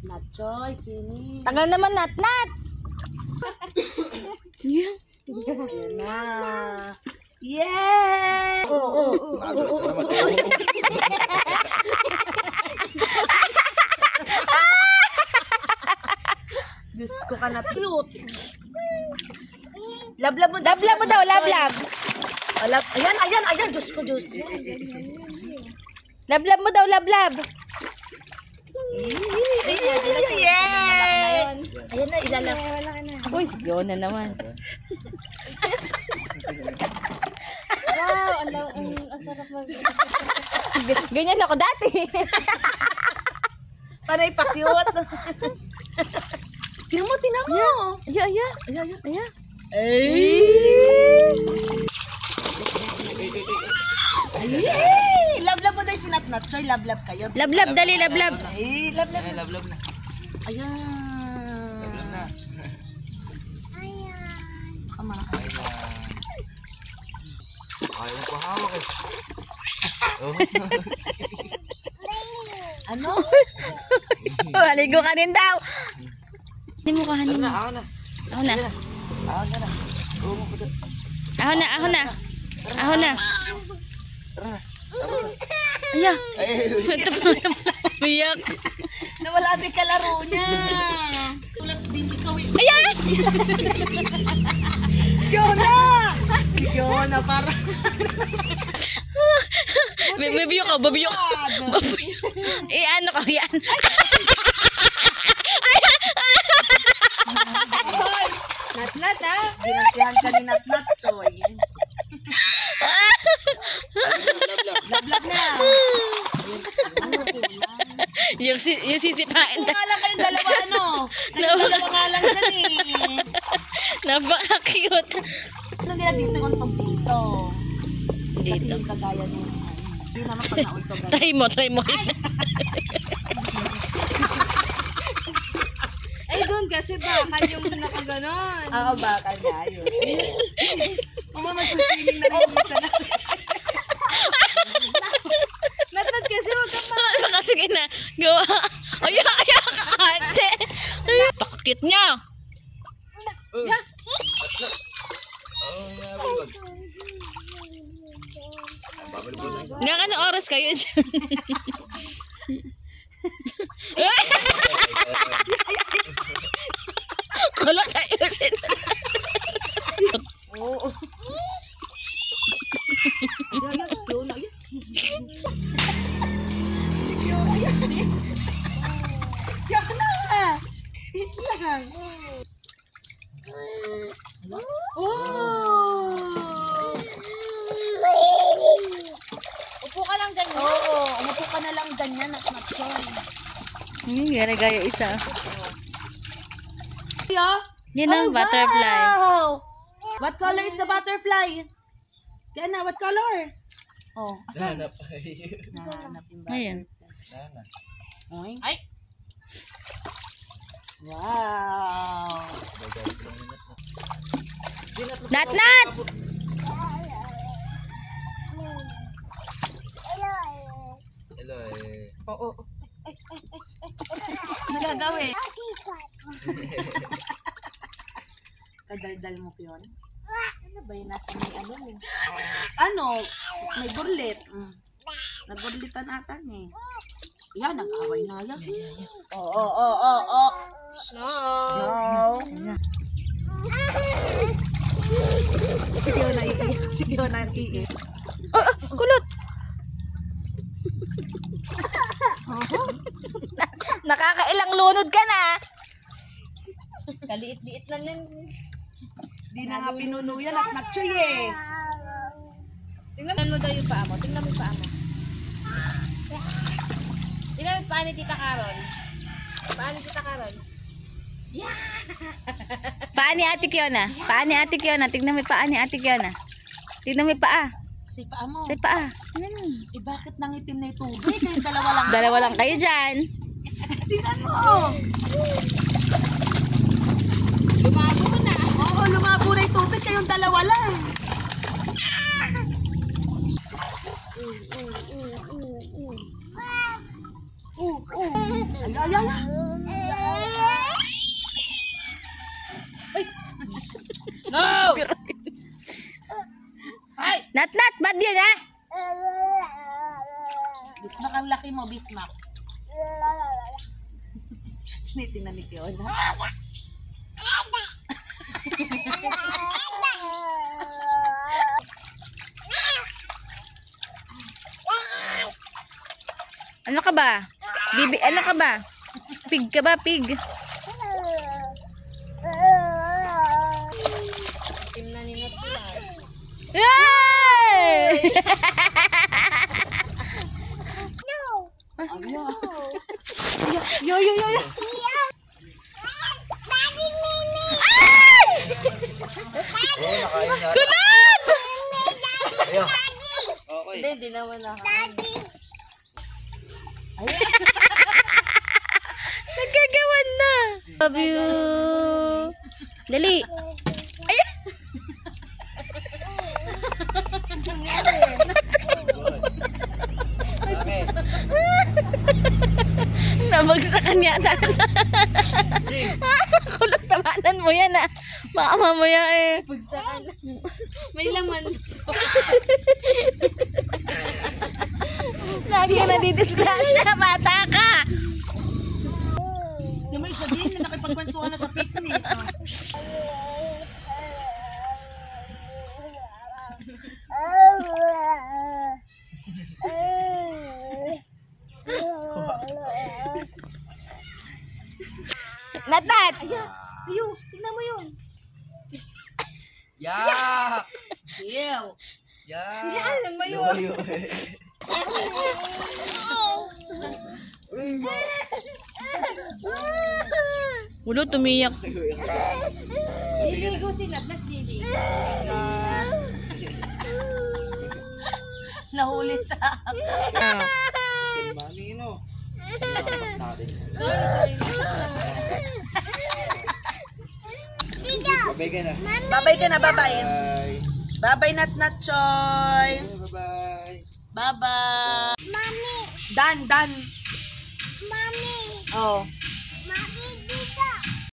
Nat Choy, swimming. Tagal naman, Nat. Yan na. Yeah! Oo. Diyos ko ka na cute. Lablab mo daw. Lablab. Ayan. Diyos ko, Diyos. Lablab mo daw, lablab. Yeah! Ayan na, ilalap. Uy, yun na naman. Wow, ang sarap mag... Ganyan ako dati. Panay pa-cute. Tinan mo. Aya. Ay! Lablab mo daw si Nat Choy. Lablab kayo. Lablab, dali, lablab. Ay, lablab. Lablab na. Ayan. Lablab na. Kama. Ayaw ko hawak eh. Ano? Maligo ka din daw. Hindi mo kahanin mo. Ako na. Ako na. Tara na. Aya. Ito pa umiyak. Nawala din kalaro niya. Tulas din ikaw eh. Aya! Fiona! Si Fiona para. Babiyo ka. Ano ka yan? Nat ha? Ginantihan ka ni Nat Choy. Lablab na. yung sisipain. Nga lang kayong dalawa ano. Dalawa nga lang dyan eh. Napaka-cute. Ano nila dito yung untog dito? Kasi Dito. yung kagaya nung hindi naman pag nauntog. Try mo. Ay, doon kasi baka yung nakaganon. Oo, baka na yun. Mama, magsuswimming na rin minsan na. Nat kasi wag ka pa. Sige na. Gawa. Aya ka, ate. Napaka-cute niya. Nga ka na oras kayo dyan. Kala tayo sin. Oo. Ayan, si Fiona. Ayan. Si Fiona. Ayan. Yan na. Eat lang. Upo ka lang ganyan. Oo, umupo ka na lang ganyan at matson. Gaya isa. Yan ang Oh, butterfly. wow! What color is the butterfly? Yan na, what color? Oh, asan? Nahanap. Nahanap yung Ayan. Nahanap. Oy. Ay! Wow! Nat! Hello eh. Oo. Nagagawin. Kadaldal mo yun. Ano ba yung nasa may ano mo? Ano? May burlit. Nagburlitan ata niya eh. Yan, nag-away na yan. Oo. No. No. Sigaw na iiyak. Kulot! Nakakailang lunod ka na. Kaliit-liit lang yan. Di na nga pinuno yan at natsoy eh. Tingnan mo daw yung paa mo. Tingnan mo yung paa mo. Tingnan mo yung paa ni Tita Carol. Paa ni Tita Carol. Paa ni Ate Kiona. Tignan mo yung paa ni Ate Kiona. Tignan mo yung paa. Kasi paa mo. Sa paa. Ayan. Eh bakit nangitim na yung tubig? Kayong dalawa lang. Dalawa lang kayo dyan. Tingnan mo. Lumabo mo na. Oo, lumabo na yung tubig. Kayong dalawa lang. Ay, ay, ay, ay. No! Ay! Nat, bad yun ha? Bismak ang laki mo, Bismak. Tinitingnan ni Fiona. Ano ka ba? Bibi, ano ka ba? Pig ka ba, pig? Team na ni Nat pala. Yay! Yo, yo, yo, yo. Oo, nakain na. Kunat! Ayun. Okay. Hindi naman ako. Nagkagawan na. Love you. Dali. Ay! Bakit? Nabagsakan yata. Kulot tamanan mo yan ah. Baka mamaya eh. Pagsakan. May laman. Lagi ka nadidisgrasya. Bata ka. Di mo isa din na nakipagkwentuhan na sa picnic. Natat. Ayo, tingnan mo yun. Yak! Ew. Yak! Alam mo yun. Loyo. Ulo, tumiyak. Liligo si Nat. Nagliligo. Nahuli sa Mami, no? Tapos natin. Sorry. Babay ka na. Babay ka na, babay. Bye. Babay, Nat Choy. Bye-bye. Bye-bye. Mami. Dan. Mami. Oh.